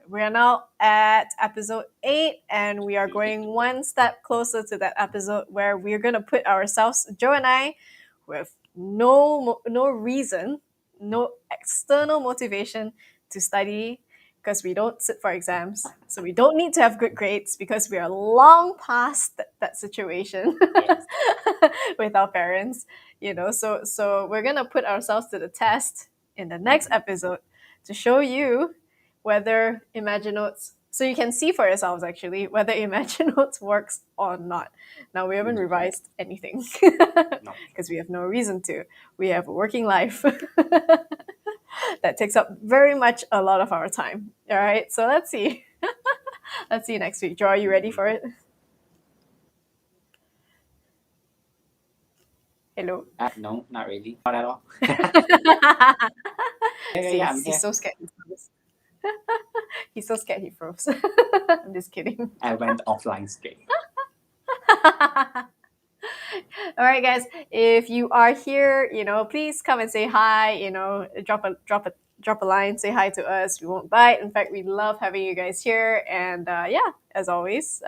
We are now at episode 8, and we are going one step closer to that episode where we're going to put ourselves, Joe and I, with no reason, no external motivation to study because we don't sit for exams. So we don't need to have good grades because we are long past that situation Yes. with our parents, So we're going to put ourselves to the test in the next episode to show you whether ImagiNotes, so you can see for yourselves actually whether ImagiNotes works or not. Now, we haven't revised anything No. because we have no reason to. We have a working life that takes up very much a lot of our time. All right, so let's see. Let's see you next week. Joe, are you ready for it? Hello. No, not really. Not at all. Yeah, See, yeah, I'm he's here. so scared. He's so scared he froze. I'm just kidding. I went offline straight. All right, guys. If you are here, please come and say hi. Drop a line. Say hi to us. We won't bite. In fact, we love having you guys here. And yeah, as always,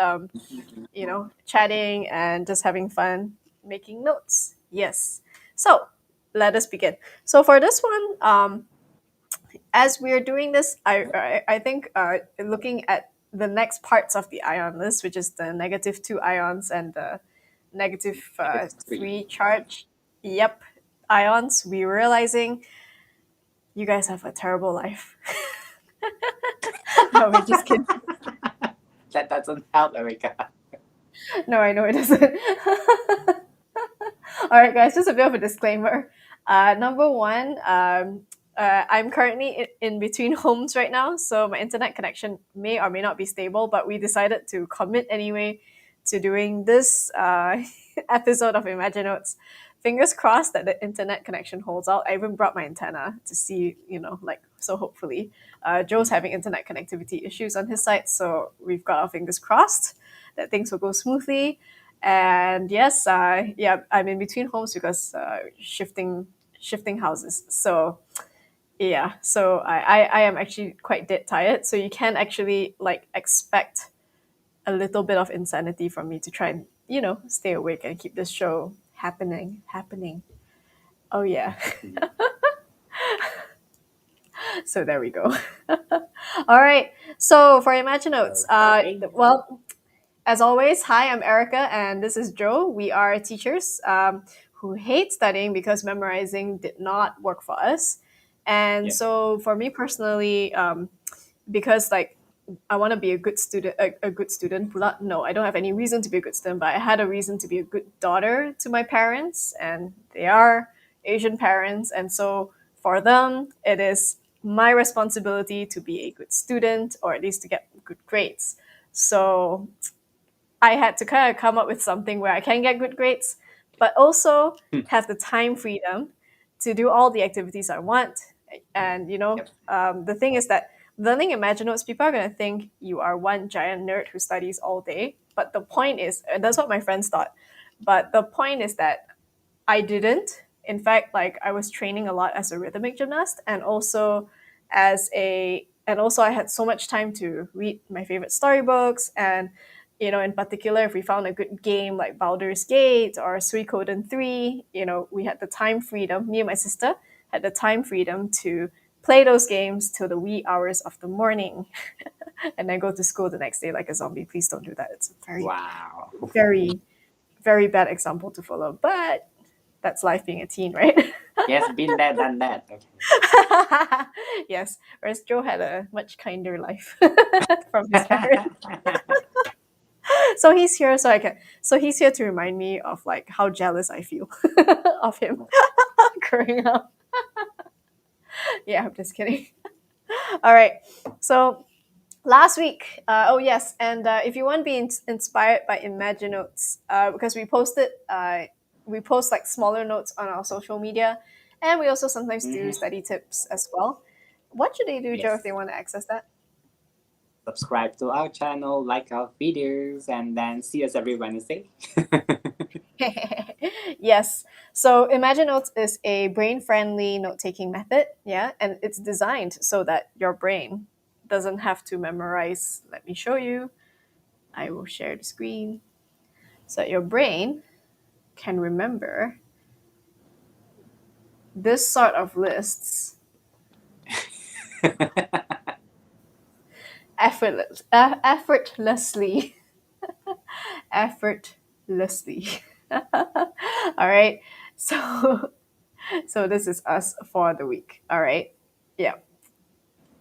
chatting and just having fun, making notes. Yes. So let us begin. So for this one, as we're doing this, I think looking at the next parts of the ion list, which is the -2 ions and the negative Negative 3 3. charge, yep, ions, we're realizing you guys have a terrible life. No, we're just kidding. That doesn't help, Erica. No, I know it doesn't. All right, guys, just a bit of a disclaimer. Number one, I'm currently in between homes right now, so my internet connection may or may not be stable, but we decided to commit anyway to doing this episode of ImagiNotes. Fingers crossed that the internet connection holds out. I even brought my antenna to see, so hopefully. Joe's having internet connectivity issues on his side, so we've got our fingers crossed that things will go smoothly. And yes, yeah, I'm in between homes because shifting houses. So yeah, so I am actually quite dead tired. So you can actually expect a little bit of insanity from me to try and stay awake and keep this show happening. Oh yeah. So there we go. All right. So for ImagiNotes, Okay. well, as always, hi, I'm Erica, and this is Joe. We are teachers who hate studying because memorizing did not work for us. And Yeah. so, for me personally, because I want to be a good student, a good student. No, I don't have any reason to be a good student, but I had a reason to be a good daughter to my parents, and they are Asian parents, and so for them, it is my responsibility to be a good student or at least to get good grades. So I had to kind of come up with something where I can get good grades, but also have the time freedom to do all the activities I want. And Yep. the thing is that learning ImagiNotes, people are going to think you are one giant nerd who studies all day. But the point is, and that's what my friends thought. But the point is that I didn't. In fact, I was training a lot as a rhythmic gymnast, and also I had so much time to read my favorite storybooks. And in particular, if we found a good game like Baldur's Gate or Suikoden 3, we had the time freedom. Me and my sister had the time freedom to play those games till the wee hours of the morning, and then go to school the next day like a zombie. Please don't do that. It's a very, Wow. very, very bad example to follow. But that's life being a teen, right? Yes, been there, done that. Okay. Yes, whereas Joe had a much kinder life from his parents. So he's here he's here to remind me of how jealous I feel of him growing up. Yeah, I'm just kidding. All right. So last week, oh yes, and if you want to be inspired by ImagiNotes, because we post smaller notes on our social media, and we also sometimes do Mhm. study tips as well. What should they do, Joe, if Yes. they want to access that? Subscribe to our channel, like our videos, and then see us every Wednesday. Yes. So ImagiNotes is a brain-friendly note-taking method, yeah, and it's designed so that your brain doesn't have to memorize. Let me show you. I will share the screen so that your brain can remember this sort of lists effortlessly. Effortlessly. All right. So so this is us for the week. All right. Yeah.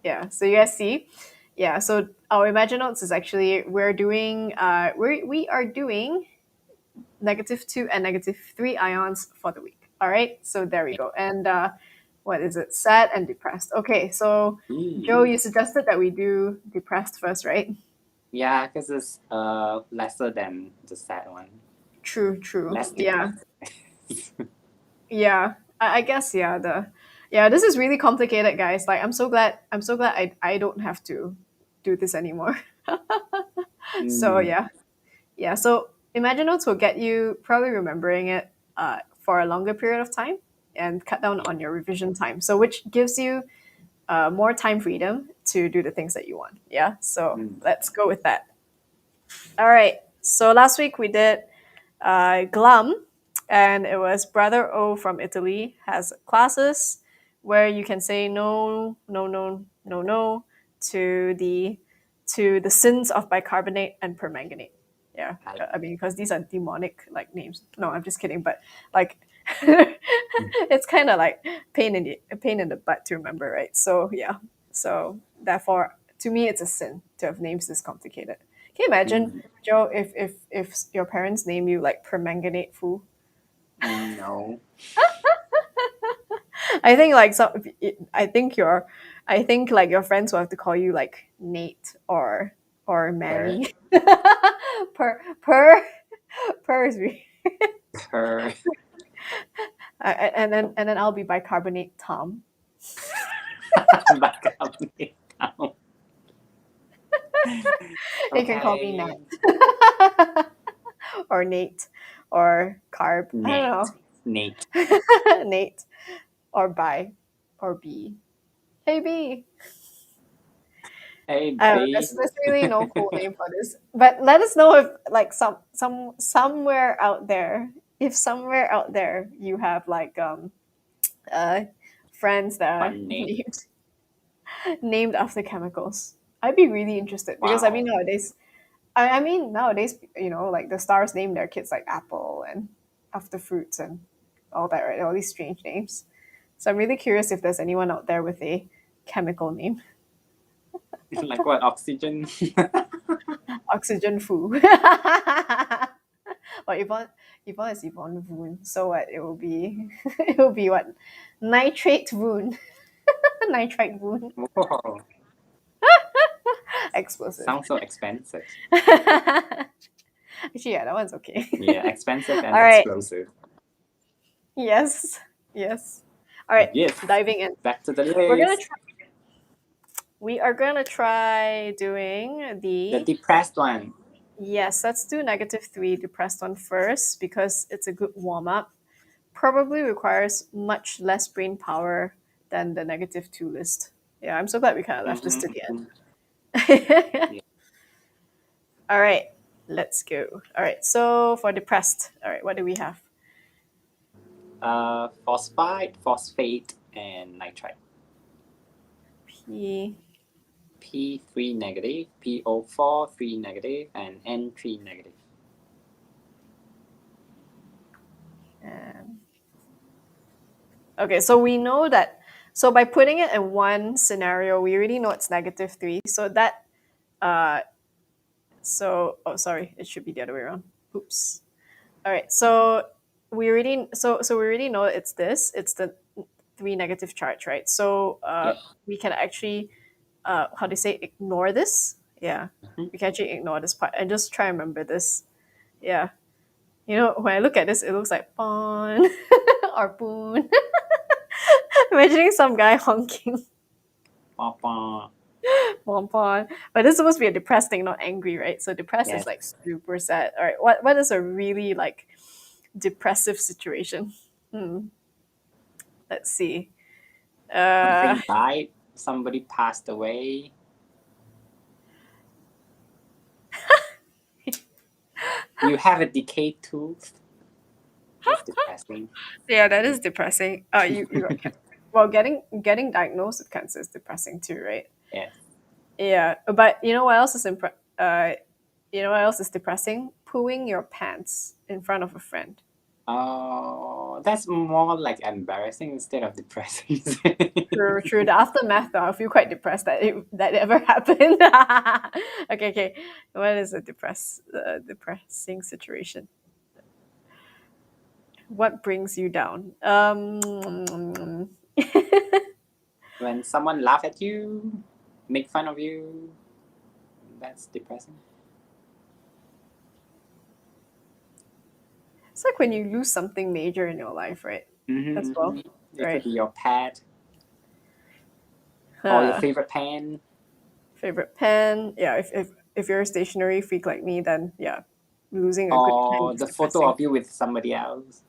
Yeah. So you guys see, yeah. So our Imagine Notes is actually we are doing -2 and -3 ions for the week. All right. So there we go. And what is it? Sad and depressed. Okay. So Joe, Ooh. you suggested that we do depressed first, right? Yeah, because it's lesser than the sad one. True. True. Less Yeah. depressed. Yeah. I guess yeah. This is really complicated, guys. Like I'm so glad I don't have to do this anymore. So Mm, yeah. Yeah, so Imagine Notes will get you probably remembering it for a longer period of time and cut down on your revision time. So, which gives you more time freedom to do the things that you want. Yeah, so mm, let's go with that. All right, so last week we did Glum, and it was Brother O from Italy has classes where you can say no, no, no, no, no to the sins of bicarbonate and permanganate. Yeah, I, I mean because these are demonic like names. No, I'm just kidding. But like, it's kind of like a pain in the butt to remember, right? So yeah, so therefore, to me, it's a sin to have names this complicated. Can you imagine, mm, Joe, if your parents name you like permanganate fool? no. I think like I think like your friends will have to call you like Nate or Per, Manny. per per is per. and then I'll be bicarbonate Tom. Back up now. You can call me Okay. Nat or Nate or Carb. I Nate. don't Nate. know. Nate or Bi or B. Hey B. Hey, I don't know. B. There's really no cool name for this. But let us know if like somewhere out there, if somewhere out there you have like uh friends that are Fun name. named after chemicals. I'd be really interested because Wow. I mean nowadays, you know, like the stars name their kids like Apple and after fruits and all that, right? All these strange names. So I'm really curious if there's anyone out there with a chemical name. Like what? Oxygen? Oxygen foo. Or Yvonne is Yvonne Voon. So what? It will be it will be what? Nitrate Voon. Nitrite Voon. Whoa. Explosive. Sounds so expensive. Actually, yeah, that one's okay. Yeah, expensive and All right. explosive. Yes. Yes. All right. Yes. Diving in. Back to the We're gonna list. try. We are gonna try doing The the depressed one. yes. Let's do -3 depressed one first because it's a good warm up. Probably requires much less brain power than the -2 list. Yeah, I'm so glad we kind of left this to the Mm-hmm. end. Yeah. All right, let's go. All right, so for depressed, all right, what do we have? Phosphide, phosphate, and nitrite. P. P3 negative, PO4 3 negative, and N3 negative. And okay, so we know that. So by putting it in one scenario, we already know it's -3. So that so oh sorry, it should be the other way around. Oops. All right, so we already know it's this. It's the three negative charge, right? So Yeah. we can actually how do you say ignore this? Yeah, Mm-hmm. we can actually ignore this part and just try and remember this. Yeah, you know when I look at this, it looks like pon or poon. Imagining some guy honking Papa. pon pon, but this is supposed to be a depressed thing, not angry, right? So depressed is Yes. like super sad. All right, what is a really like depressive situation? Hmm. Let's see. Uh, Something died. Somebody passed away. You have a decayed tooth. That's depressing. Yeah, that is depressing. You got well, getting diagnosed with cancer is depressing too, right? Yes. Yeah, but you know what else is you know what else is depressing? Pooing your pants in front of a friend. Oh, that's more like embarrassing instead of depressing. True, true. The aftermath, though, I feel quite depressed that ever happened. Okay, okay. What is a depressing situation? What brings you down? When someone laugh at you, make fun of you, that's depressing. It's like when you lose something major in your life, right? As well, Mm-hmm. It could right? be your pet or your Huh. favorite pen. Favorite pen? Yeah, if you're a stationery freak like me, then yeah, losing a good pen Or is the photo depressing. of you with somebody else.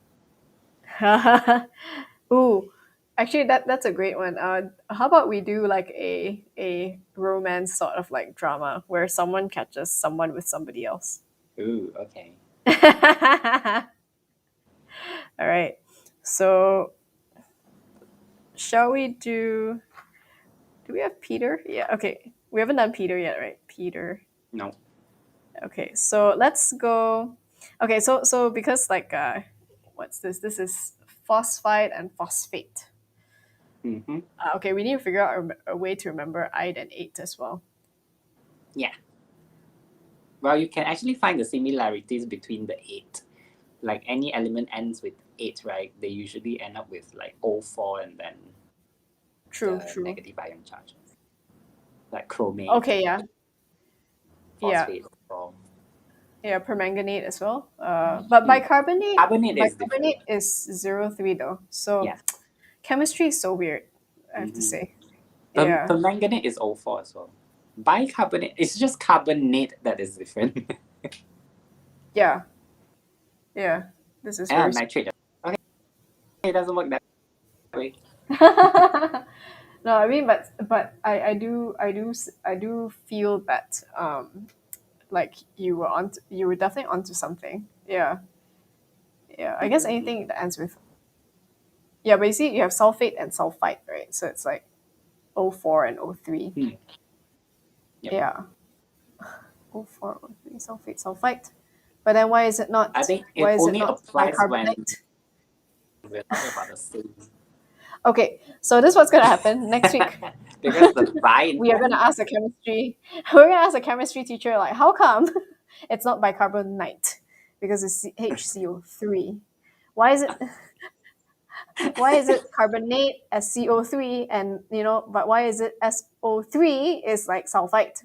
Ooh, actually, that's a great one. How about we do like a romance sort of like drama where someone catches someone with somebody else. Ooh, okay. All right. So, shall we do? Do we have Peter? Yeah. Okay. We haven't done Peter yet, right? Peter. No. Okay. So let's go. Okay. So because like what's this? This is phosphide and phosphate. Mm-hmm. Okay, we need to figure out a way to remember ide and eight as well. Yeah. Well, you can actually find the similarities between the eight. Like any element ends with eight, right? They usually end up with like O4 and then True, the true. negative ion charge, like chromate, Okay, yeah, yeah, phosphate, or yeah. Permanganate as well. But mm. Carbonate is bicarbonate different. is 0.3 though. So Yeah. chemistry is so weird. I have to Mm-hmm. say. Yeah, Permanganate is O4 as well. Bicarbonate, it's just carbonate that is different. yeah, yeah. This is Yeah, very. nitrate. Okay, it doesn't work that way. No, I mean, but I do feel that like you were definitely onto something. Yeah, yeah. I guess Mm-hmm. anything that ends with yeah, but you see, you have sulfate and sulfite, right? So it's like O4 and O3. Hmm. Yep. Yeah, O4, O3, sulfate, sulfite. But then why is it I not? think it Why is it only not applies when bicarbonate? we're talking about the same. Okay, so this is what's gonna happen next week. Because the bi We are gonna ask the chemistry. We're gonna ask the chemistry teacher like, how come it's not bicarbonate? Because it's HCO3. Why is it? Why is it carbonate as CO3 and but why is it SO3 is like sulfite?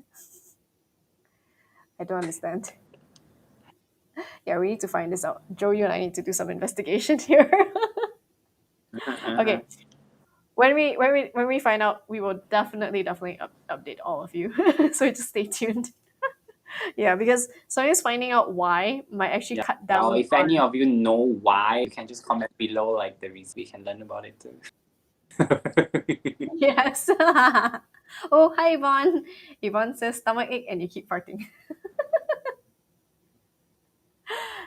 I don't understand. Yeah, we need to find this out. Joe, you and I need to do some investigation here. uh-huh. Okay. When we find out, we will definitely update all of you. So just stay tuned. Yeah, because sometimes finding out why might actually Yeah. cut Well, down if on. any of you know why, you can just comment below like the reason we can learn about it too. Yes. Oh, hi Yvonne. Yvonne says stomach ache and you keep farting.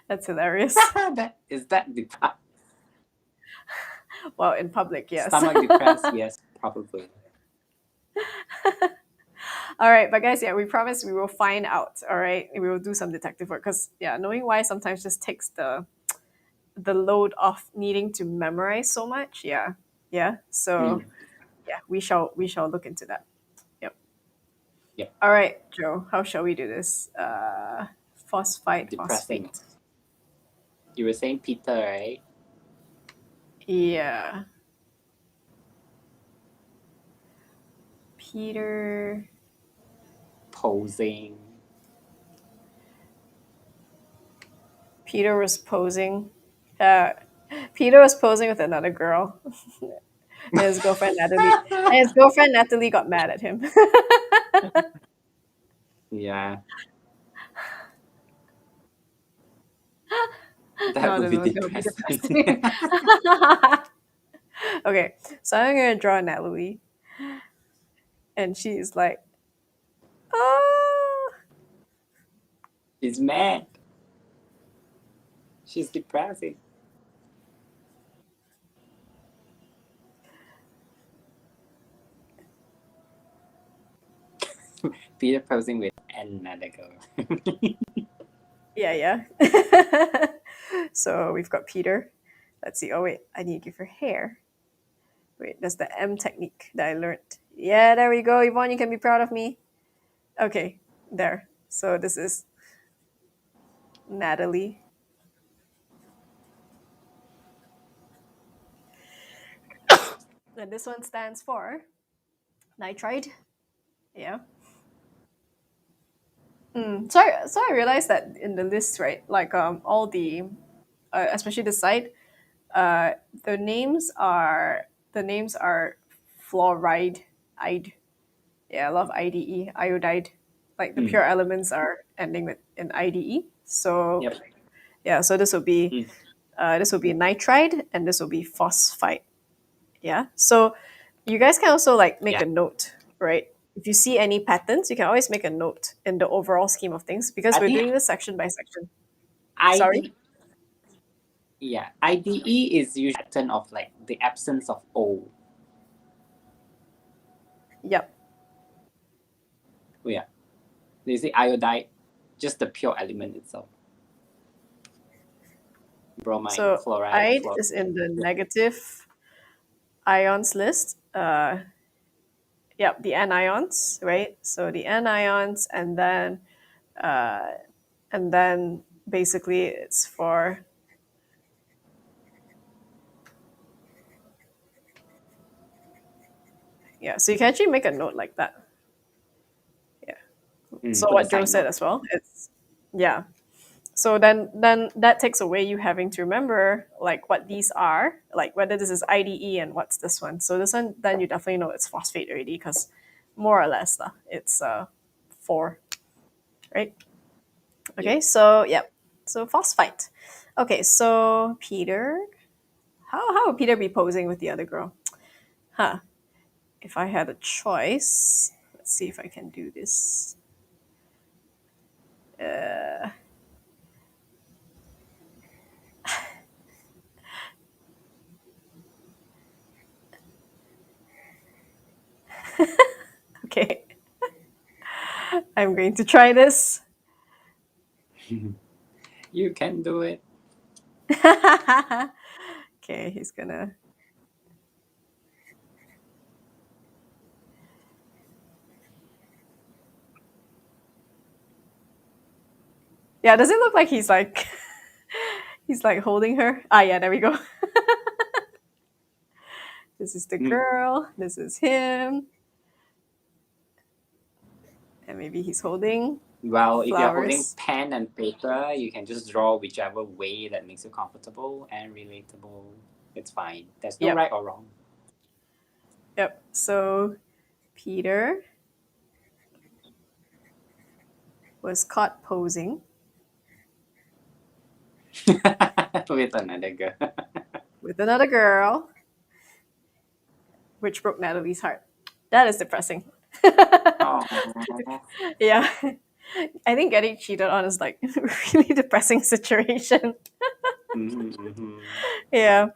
That's hilarious. that is that Well, in public, yes. stomach depressed? Yes, probably. All right, but guys, yeah, we promise we will find out. All right, we will do some detective work because yeah, knowing why sometimes just takes the load off needing to memorize so much. Yeah, yeah. So Mm. yeah, we shall look into that. Yep. Yep. All right, Joe, how shall we do this? Phosphite, Depressing. phosphate. You were saying Peter, right? Yeah, Peter. Posing. Peter was posing. Uh, Peter was posing with another girl, and his girlfriend Natalie. And his girlfriend Natalie got mad at him. Yeah, that No, would no, be no, that would be depressing. depressing. Okay, so I'm gonna draw Natalie, and she's like, "Oh, He's mad. She's depressing. Peter posing with another girl. Yeah, yeah. So we've got Peter. Let's see. Oh wait, I need to give her hair. Wait, that's the M technique that I learned. Yeah, there we go. Yvonne, you can be proud of me. Okay, there. So this is Natalie. And this one stands for nitride. Yeah. So I realized that in the list, right? Like all the, especially the site, uh, the names are the names are fluoride, ide. Yeah, I love IDE, iodide. Like the Mm. pure elements are ending with an IDE. So Yep. yeah, so Mm. this will be nitride, and this will be phosphite. Yeah. So you guys can also like make Yeah. a note, right? If you see any patterns, you can always make a note in the overall scheme of things because I we're think doing this section by section. Sorry. ID yeah, IDE is usually a pattern of like the absence of O. Yep. Oh, yeah. They say iodide, just the pure element itself. Bromine, So fluoride, ide fluoride. is in the negative ions list. Yep, the anions, right? So the anions, uh, and then basically it's for yeah. So you can actually make a note like that. Yeah. So For the what Joe side said note. as well. It's yeah. So then that takes away you having to remember like what these are, like whether this is IDE and what's this one. So this one, then you definitely know it's phosphate already because more or less it's four, right? Yep. Okay, so yep. So phosphite. Okay, so Peter, how would Peter be posing with the other girl? Huh. If I had a choice, let's see if I can do this. Uh, okay, I'm going to try this. You can do it. Okay, he's gonna. Yeah, does it look like he's like he's like holding her? Ah, yeah, there we go. This is the Mm. girl. This is him, and maybe he's holding Well, if you're holding flowers. pen and paper, you can just draw whichever way that makes you comfortable and relatable. It's fine. There's no Yep, right or wrong. yep. So Peter was caught posing With another girl. with another girl, which broke Natalie's heart. That is depressing. Oh. Yeah, I think getting cheated on is like a really depressing situation. Yeah,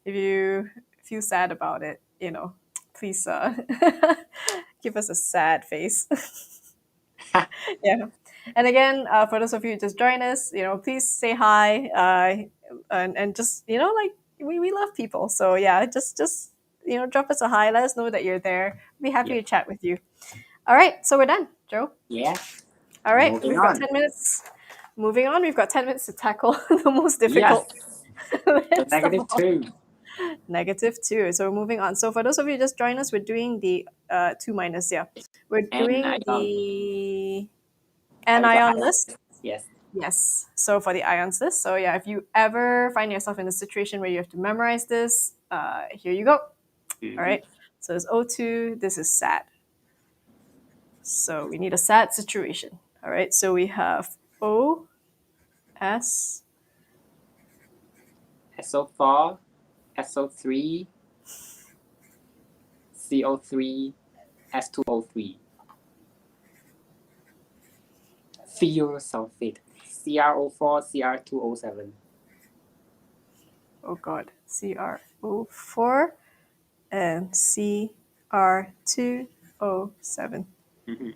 if you feel sad about it, please give us a sad face. Yeah, and again, for those of you who just join us, please say hi, and just like we love people. So yeah, just drop us a hi. Let us know that you're there. We'll be happy Yep. to chat with you. All right, so we're done, Joe. Yeah. All right, Moving we've got on. 10 minutes. Moving on, we've got 10 minutes to tackle the most Yes. difficult The list of negative all. two. -2. So we're moving on. So for those of you who just joined us, we're doing the two minus. Yeah, we're And doing ion. the We got anion ion. list. Yes. Yes. So for the ions list. So yeah, if you ever find yourself in a situation where you have to memorize this, here you go. All Mm-hmm. right. So it's O2. This is sad. So we need a sad situation. All right. So we have O S. SO4, SO3, CO3, S2O3. Thiosulfate. CrO4, Cr2O7. Oh God, CR04 and CR207. Mhm.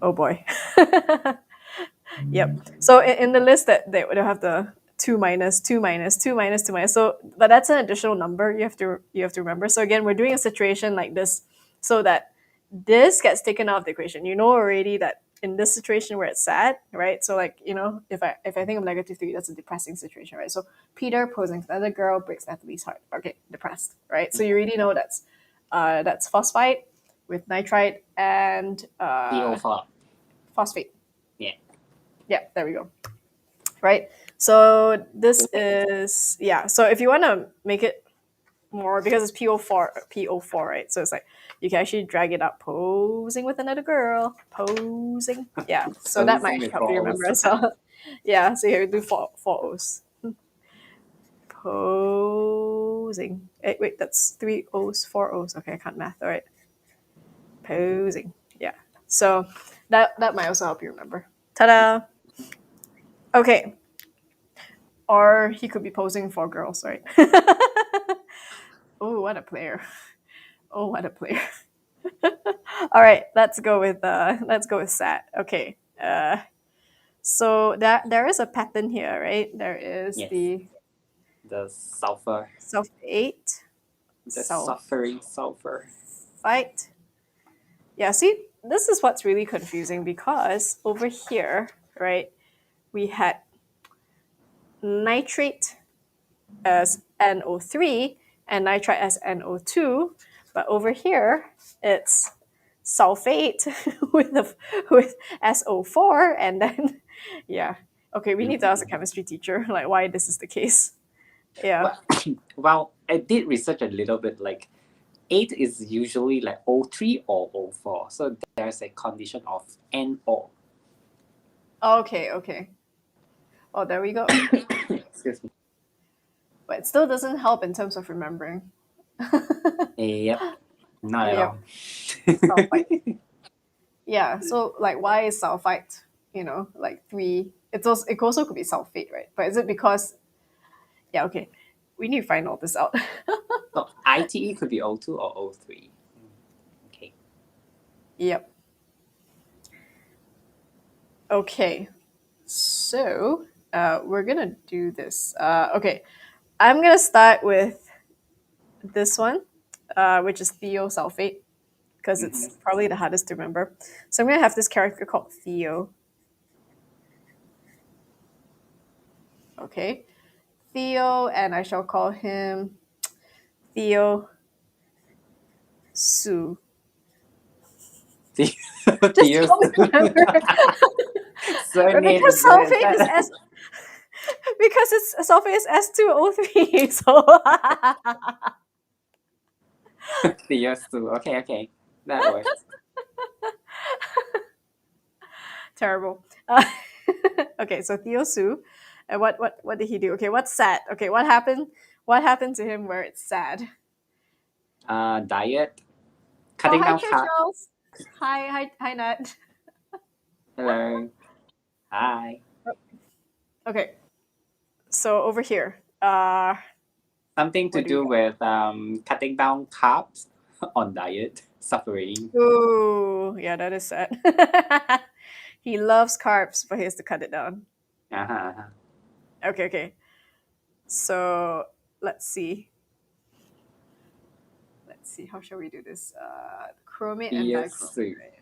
Oh boy. Yep. So in the list that they would have the two minus, two minus, two minus, two minus. So but that's an additional number you have to remember. So again, we're doing a situation like this so that this gets taken out of the equation. You know already that in this situation where it's sad, right? So like, if I think of -3, that's a depressing situation, right? So Peter posing for another girl breaks Natalie's heart. Okay, depressed, right? So you already know that's phosphite with nitrite and PO4. phosphate. Yeah. Yeah, there we go. Right. So this Perfect. is, yeah. So if you want to make it more, because it's PO4, right? So it's like you can actually drag it up, posing with another girl, posing. Yeah. So that might Posing with help you remember balls. as well. Yeah. So here we do four O's. Posing. Wait, that's three O's, four O's. Okay, I can't math. All right. Posing. Yeah. So that might also help you remember. Ta-da. Okay. Or he could be posing for girls, right? Oh, what a player! Oh, what a player! All right, let's go with Sat. Okay. So that there is a pattern here, right? There is Yes. the The sulfur. sulfate, The suffering sulfur. sulfite. Yeah, see, this is what's really confusing because over here, right, we had nitrate as NO3 and nitrite as NO2, but over here it's sulfate with SO4 and then yeah. Okay, we need to ask the Mhm. chemistry teacher like why this is the case. Yeah. Well, well, I did research a little bit. Like, 8 is usually like O3 or O4. So there's a condition of NO. Okay, okay. Oh, there we go. Excuse me. But it still doesn't help in terms of remembering. Yep, not at Yep, all. sulfite. Yeah, so like why is sulfite, like 3? It also could be sulfate, right? But is it because yeah, okay. We need to find all this out. So ITE could be O2 or O3. Okay. Yep. Okay. So we're gonna do this. Okay, I'm gonna start with this one, which is thiosulfate, because Mm-hmm. it's probably the hardest to remember. So I'm gonna have this character called Theo. Okay, Theo, and I shall call him Theo Su. Just Theo's help me remember surname. because sulfate is S. Because it's sulfate is S2O3. So Theo's too. Okay, okay. That works. terrible. Okay, so Theo Su, and what did he do? Okay, what's sad? Okay, what happened? What happened to him where it's sad? Diet. Oh, Cutting hi, down Chair carb. Charles. Hi, Nat. Hello. Hi. Okay, so over here, Something to what do we do got? with cutting down carbs on diet. Suffering. Ooh, yeah, that is sad. He loves carbs, but he has to cut it down. Uh-huh. Uh-huh. Okay, okay. So let's see. Let's see. How shall we do this? Chromate and Theo's dichromate, soup. right?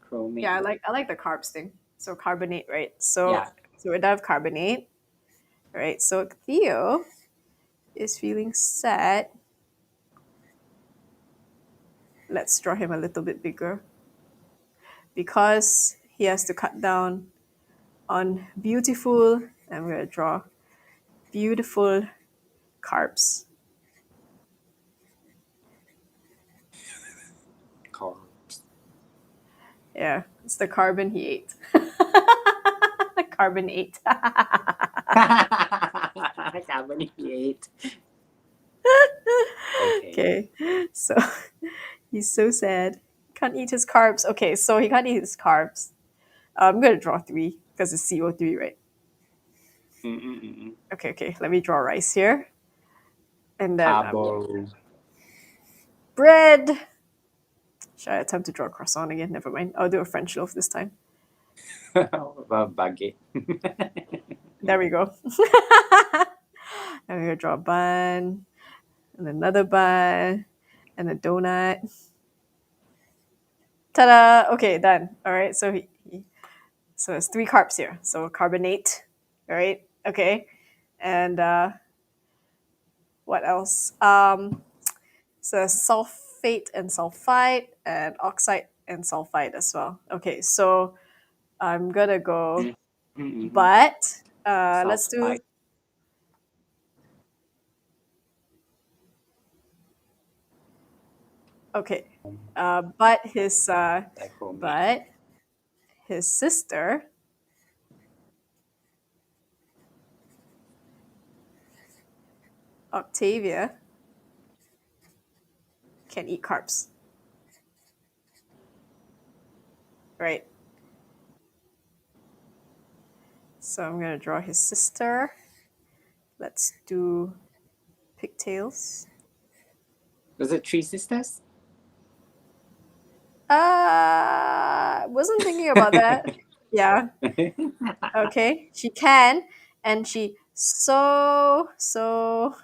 Chromate. Yeah, I like the carbs thing. So carbonate, right? So Yeah. so we have carbonate, right? So Theo is feeling sad. Let's draw him a little bit bigger because he has to cut down on beautiful. I'm gonna draw beautiful carbs. Carbs. Yeah, it's the carbon he ate. Carbon ate. Carbonate. Okay. Okay, so he's so sad. Can't eat his carbs. Okay, so he can't eat his carbs. I'm gonna draw three because it's CO3, right? Mm-mm-mm. Okay, okay. Let me draw rice here, and then Carbo. bread. Should I attempt to draw a croissant again? Never mind. I'll do a French loaf this time. Well, baguette. There we go. I'm gonna draw a bun and another bun and a donut. Ta-da! Okay, done. All right. So it's three carbs here. So carbonate. All right. Okay. And what else? So sulfate and sulfide and oxide and sulfide as well. Okay. So I'm gonna go, Mm-mm-mm. but let's do Sulfide. okay. But his Dichromate. but his sister Octavia can eat carbs, right? So I'm gonna draw his sister. Let's do pigtails. Was it Three Sisters? Wasn't thinking about that. Yeah. Okay. She can, and she so so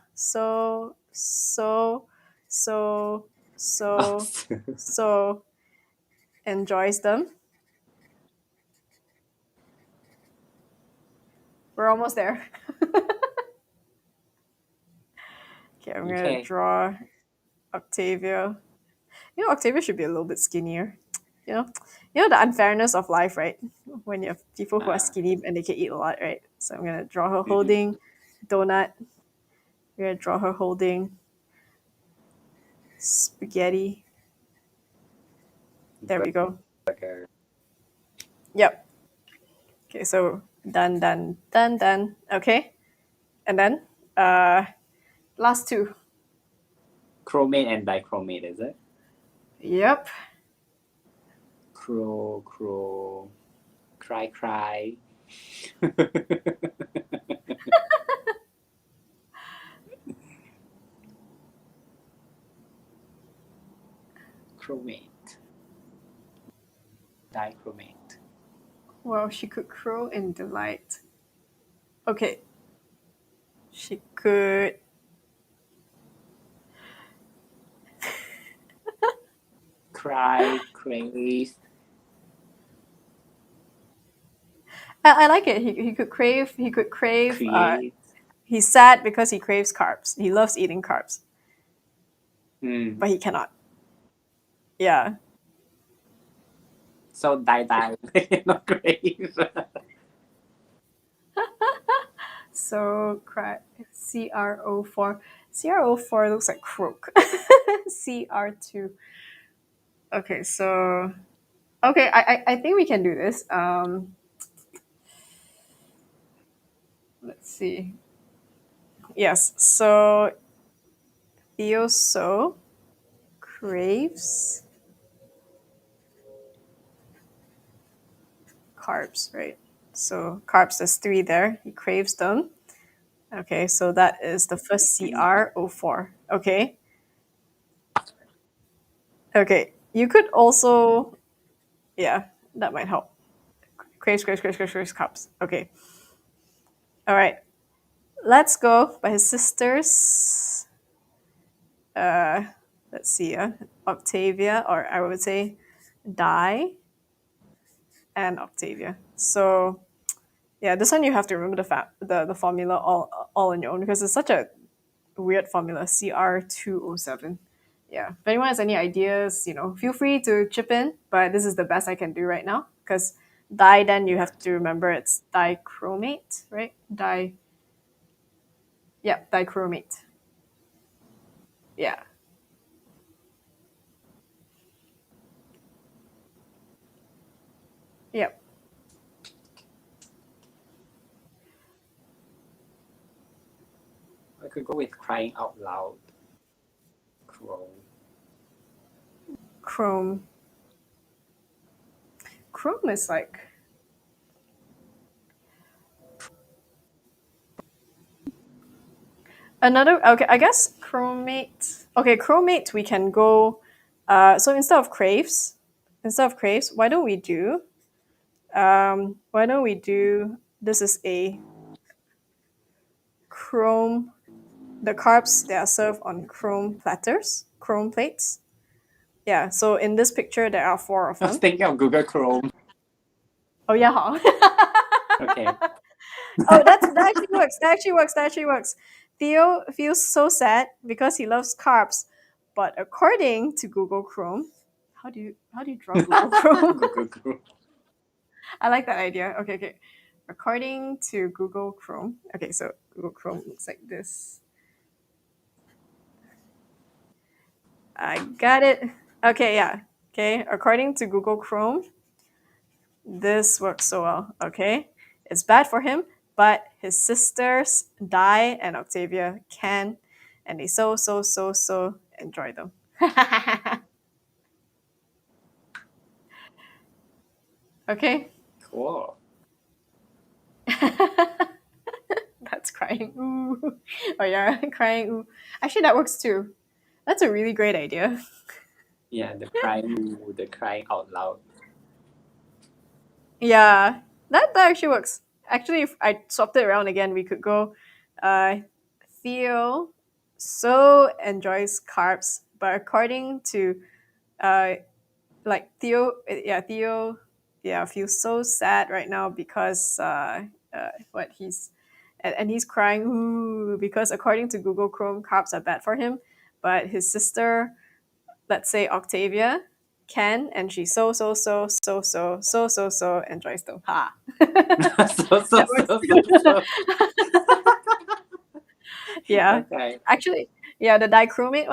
so enjoys them. We're almost there. Okay, I'm gonna Okay. draw Octavia. You know, Octavia should be a little bit skinnier. You know, the unfairness of life, right? When you have people who are Uh, skinny and they can eat a lot, right? So I'm gonna draw her mm-mm. holding donut. I'm gonna draw her holding spaghetti. There we go. Burger. Yep. Okay, so done, done, done, done. Okay, and then uh, last two. Chromate and dichromate, is it? Yep. Crow. Cry. Chromate. Dichromate. Well, she could crow in delight. Okay, she could. Crave, I like it. He could crave. He could crave. create. He's sad because he craves carbs. He loves eating carbs, Hmm. but he cannot. Yeah. So die, not crave. So CRO4. CRO4 looks like croak. CR2. Okay, so okay, I think we can do this. Let's see. Yes, so Theoso craves carbs, right? So carbs, there's three there. He craves them. Okay, so that is the first CrO4. Okay. Okay. You could also, yeah, that might help. Craves carbs. Okay. All right. Let's go by his sisters. Uh, let's see. Octavia, or I would say Di and Octavia. So yeah, this one you have to remember the formula all on your own because it's such a weird formula. CR207. Yeah. If anyone has any ideas, feel free to chip in. But this is the best I can do right now because then you have to remember it's dichromate, right? Yeah, dichromate. Yeah. Yep. I could go with crying out loud. Crow. Chrome. Chrome is like Another, okay, I guess chromate. Okay, chromate, we can go. So instead of craves, why don't we do, this is a chrome, the carbs, they are served on chrome plates. Yeah, so in this picture, there are four of I was them. thinking of Google Chrome. Oh, yeah. Huh? Okay. Oh, that actually works. That actually works. That actually works. Theo feels so sad because he loves carbs, but according to Google Chrome, how do you draw Google Chrome? Google Chrome. I like that idea. Okay, okay. According to Google Chrome, okay, so Google Chrome looks like this. I got it. Okay, yeah. Okay, according to Google Chrome, this works so well. Okay, it's bad for him, but his sisters Di and Octavia can, and they so enjoy them. Okay. Cool. That's crying. Ooh. Oh yeah, crying. Ooh. Actually, that works too. That's a really great idea. Yeah, the crying out loud. Yeah, that actually works. Actually, if I swapped it around again, we could go. Uh, Theo so enjoys carbs, but according to uh, like Theo, yeah, feels so sad right now because what and he's crying ooh, because according to Google Chrome, carbs are bad for him, but his sister, let's say Octavia, can, and she so enjoys them. Ha. so so That works. so so so. Yeah. Okay. Actually, yeah, the dichromate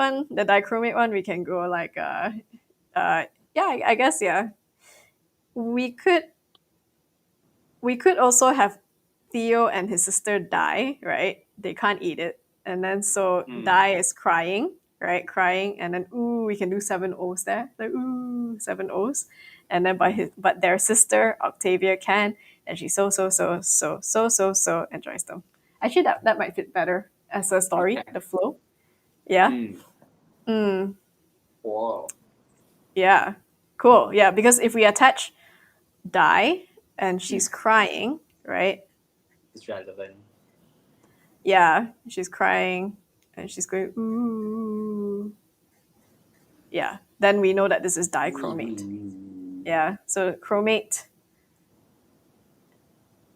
one, we can go like uh yeah, I guess yeah. We could we could also have Theo and his sister die, right? They can't eat it. And then so Mm. Die is crying, right? Crying, and then ooh, we can do seven O's there. Like ooh, seven O's. And then but their sister, Octavia, can, and she so enjoys them. Actually that might fit better as a story, Okay. the flow. Yeah. Mm. Mm, Whoa. yeah. Cool. Yeah, because if we attach Die and Mm. she's crying, right? It's relevant. Yeah, she's crying and she's going ooh. Yeah, then we know that this is dichromate. Mm. Yeah, so chromate.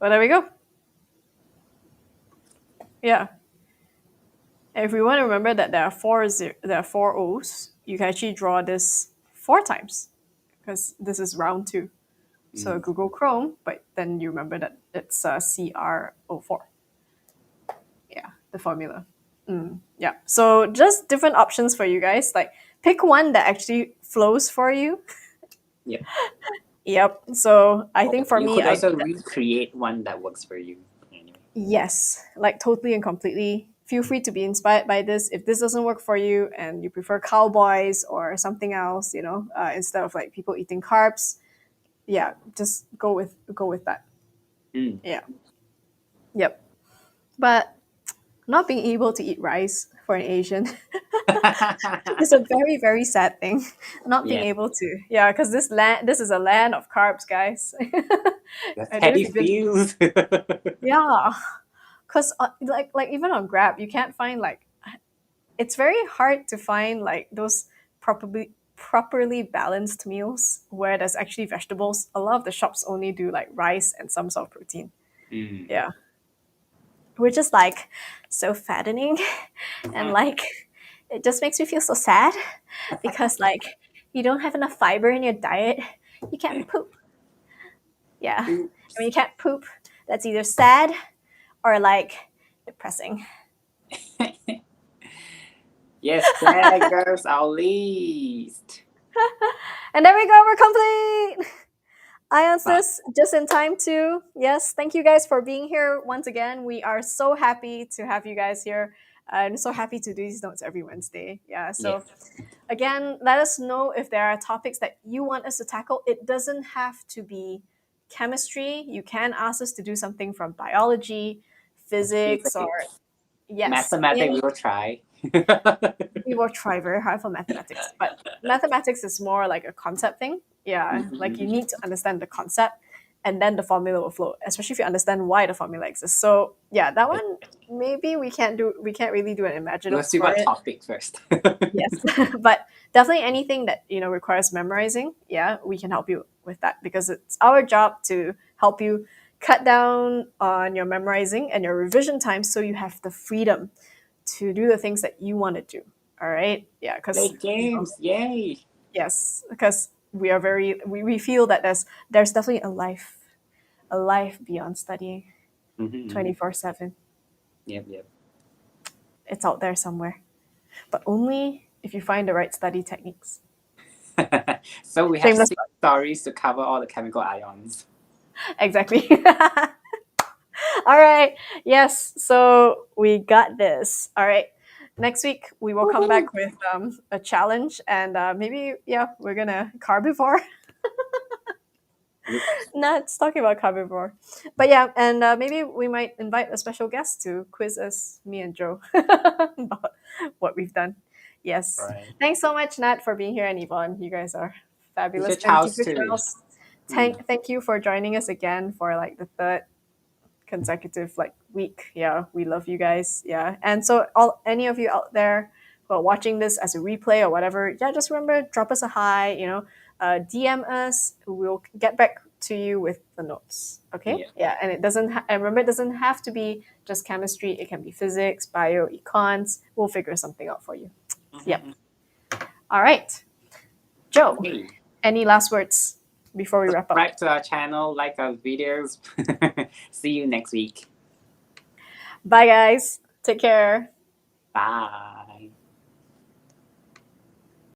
Well, there we go. Yeah, if we want to remember that there are four O's, you can actually draw this four times because this is round two. So Mm. Google Chrome, but then you remember that it's CR04. Yeah, the formula. Yeah. So just different options for you guys. Like pick one that actually flows for you. Yep. Yep. So I Or think for you me, could also recreate one that works for you. Anyway. yes, like totally and completely. Feel free to be inspired by this. If this doesn't work for you and you prefer cowboys or something else, instead of like people eating carbs, yeah, just go with that. Mm. Yeah. Yep. But not being able to eat rice for an Asian is a very, very sad thing. Not being Yeah. able to, yeah, because this is a land of carbs, guys. The I don't know if Teddy you've been, feels. yeah, because like even on Grab, you can't find like it's very hard to find like those properly balanced meals where there's actually vegetables. A lot of the shops only do like rice and some sort of protein. Mm. Yeah, which is like so fattening and like it just makes me feel so sad because like you don't have enough fiber in your diet. You can't poop. Yeah, I mean Oops. you can't poop. That's either sad or like depressing. Yes, there goes our list. And there we go, we're complete. I Wow. answered this just in time too. Yes, thank you guys for being here once again. We are so happy to have you guys here. I'm so happy to do these notes every Wednesday. Yeah, Yeah. so again, let us know if there are topics that you want us to tackle. It doesn't have to be chemistry. You can ask us to do something from biology, Your physics, or favorite. Yes, Mathematics we will try. we will try very hard for mathematics, but mathematics is more like a concept thing. Yeah, like you Mhm. need to understand the concept, and then the formula will flow. Especially if you understand why the formula exists. So yeah, that one maybe we can't really do an We'll ImagiNotes see for what it. topic first. Yes, but definitely anything that requires memorizing, yeah, we can help you with that because it's our job to help you cut down on your memorizing and your revision time so you have the freedom to do the things that you want to do. All right, yeah, Play because games, yay! yes, because we feel that there's definitely a life beyond studying Mm-hmm. 24/7. Yep, yep. It's out there somewhere, but only if you find the right study techniques. So we have Shameless 6 stories to cover all the chemical ions. exactly. All right. Yes. So we got this. All right. Next week we will come Woohoo! back with a challenge, and maybe yeah, we're gonna carbivore. Yep. Not talking about carbivore, but yeah, and maybe we might invite a special guest to quiz us, me and Joe, about what we've done. Yes. Right. Thanks so much, Nat, for being here, and Yvonne. You guys are Teacher fabulous. And Charles Teacher too. Charles, Mm. thank you for joining us again for like the third consecutive like week. Yeah, we love you guys. Yeah, and so all any of you out there who are watching this as a replay or whatever, yeah, just remember drop us a hi. DM us. We'll get back to you with the notes. Okay? Yeah. Yeah, and it doesn't. And remember, it doesn't have to be just chemistry. It can be physics, bio, econs. We'll figure something out for you. Yep. Mm-hmm. All right, Joe. Okay. Any last words before we wrap up? Subscribe to our channel, like our videos. See you next week. Bye, guys. Take care. Bye.